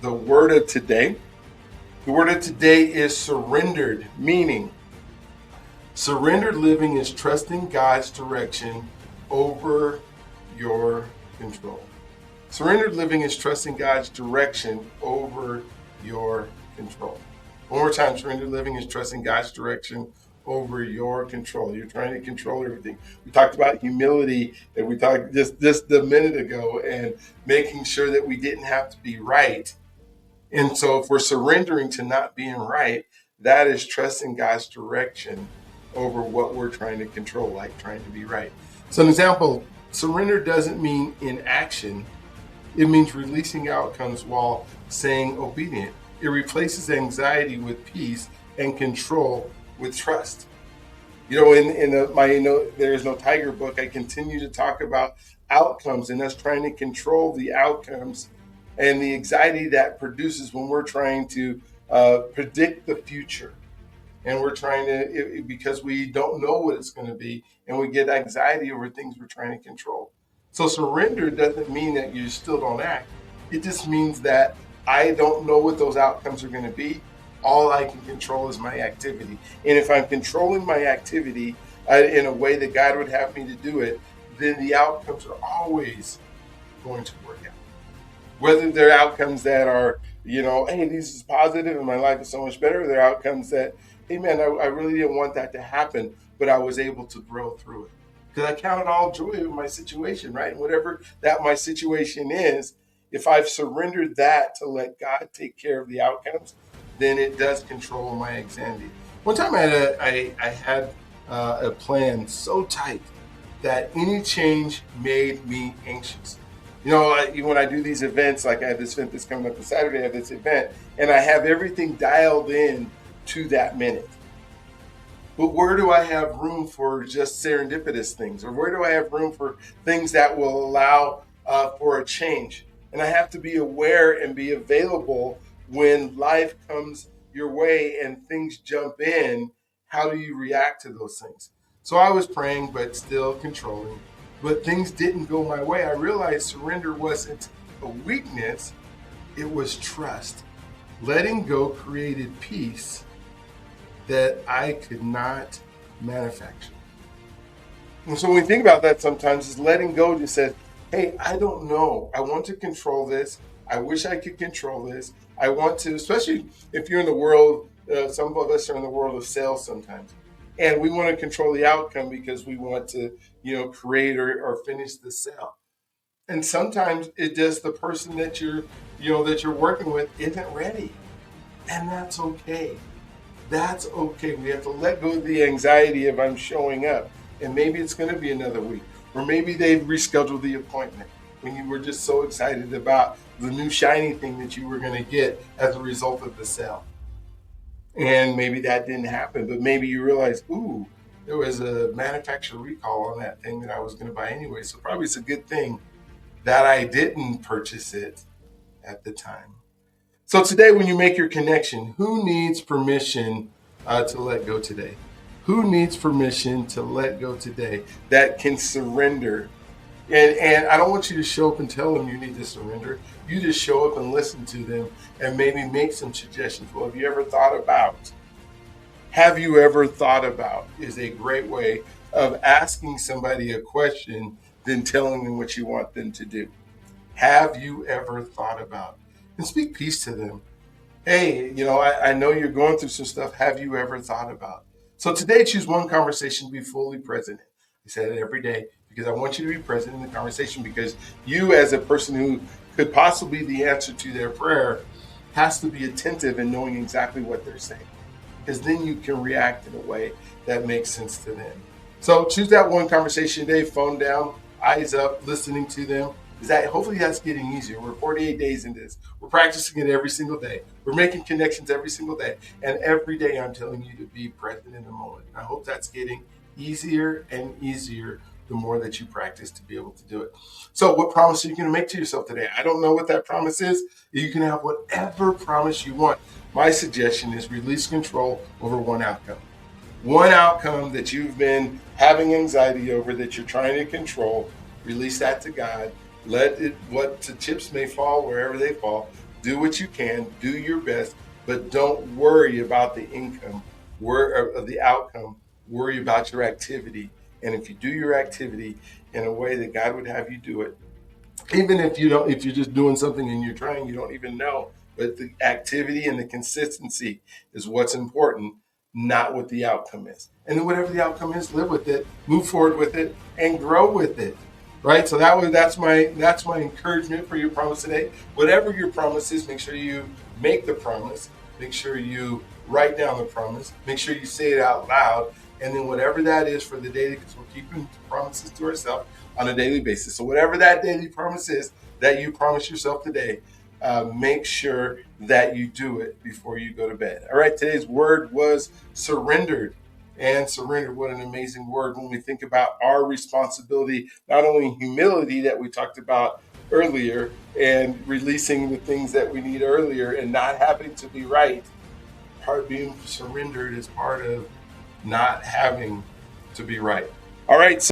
the word of today. The word of today is surrendered, meaning surrendered living is trusting God's direction over your control. Surrendered living is trusting God's direction over your control. One more time, surrendered living is trusting God's direction over your control. You're trying to control everything. We talked about humility, and we talked just a minute ago, and making sure that we didn't have to be right. And so if we're surrendering to not being right, that is trusting God's direction over what we're trying to control, like trying to be right. So an example, surrender doesn't mean inaction. It means releasing outcomes while staying obedient. It replaces anxiety with peace and control with trust. In my There Is No Tiger book, I continue to talk about outcomes and us trying to control the outcomes and the anxiety that produces when we're trying to predict the future. And we're trying to, because we don't know what it's going to be, and we get anxiety over things we're trying to control. So surrender doesn't mean that you still don't act. It just means that I don't know what those outcomes are going to be. All I can control is my activity. And if I'm controlling my activity in a way that God would have me to do it, then the outcomes are always going to work out. Whether they're outcomes that are, hey, this is positive and my life is so much better, or they're outcomes that, hey man, I really didn't want that to happen, but I was able to grow through it. Because I count it all joy in my situation, right? And whatever that my situation is, if I've surrendered that to let God take care of the outcomes, then it does control my anxiety. One time I had a plan so tight that any change made me anxious. When I do these events, like I have this event that's coming up on Saturday, I have this event, and I have everything dialed in to that minute. But where do I have room for just serendipitous things? Or where do I have room for things that will allow for a change? And I have to be aware and be available when life comes your way and things jump in. How do you react to those things? So I was praying, but still controlling. But things didn't go my way. I realized surrender wasn't a weakness, it was trust. Letting go created peace that I could not manufacture. And so when we think about that sometimes, is letting go just says, hey, I don't know. I want to control this. I wish I could control this. I want to, especially if you're in the world, some of us are in the world of sales sometimes. And we want to control the outcome because we want to, create or finish the sale. And sometimes it just the person that you're working with isn't ready. And that's okay. That's okay. We have to let go of the anxiety of I'm showing up. And maybe it's going to be another week. Or maybe they've rescheduled the appointment when you were just so excited about the new shiny thing that you were going to get as a result of the sale. And maybe that didn't happen, but maybe you realize, ooh, there was a manufacturer recall on that thing that I was going to buy anyway. So probably it's a good thing that I didn't purchase it at the time. So today, when you make your connection, who needs permission to let go today? Who needs permission to let go today that can surrender? And I don't want you to show up and tell them you need to surrender. You just show up and listen to them and maybe make some suggestions. Well, have you ever thought about is a great way of asking somebody a question than telling them what you want them to do. Have you ever thought about? And speak peace to them. Hey, I know you're going through some stuff. Have you ever thought about? So today, choose one conversation to be fully present in. I said it every day because I want you to be present in the conversation, because you, as a person who could possibly be the answer to their prayer, has to be attentive in knowing exactly what they're saying, because then you can react in a way that makes sense to them. So choose that one conversation today, phone down, eyes up, listening to them. Hopefully that's getting easier. We're 48 days into this. We're practicing it every single day. We're making connections every single day. And every day I'm telling you to be present in the moment. I hope that's getting easier and easier the more that you practice to be able to do it. So what promise are you going to make to yourself today? I don't know what that promise is. You can have whatever promise you want. My suggestion is release control over one outcome. One outcome that you've been having anxiety over, that you're trying to control, release that to God. Let it, what the chips may fall wherever they fall. Do what you can, do your best, but don't worry about the income, worry of the outcome. Worry about your activity. And if you do your activity in a way that God would have you do it, even if you don't, if you're just doing something and you're trying, you don't even know, but the activity and the consistency is what's important, not what the outcome is. And then whatever the outcome is, live with it, move forward with it, and grow with it. Right. So that's my encouragement for your promise today. Whatever your promise is, make sure you make the promise. Make sure you write down the promise. Make sure you say it out loud. And then whatever that is for the day, because we're keeping promises to ourselves on a daily basis. So whatever that daily promise is that you promise yourself today, make sure that you do it before you go to bed. All right, today's word was surrendered. And surrender, what an amazing word when we think about our responsibility, not only humility that we talked about earlier and releasing the things that we need earlier and not having to be right. Part of being surrendered is part of not having to be right. All right. So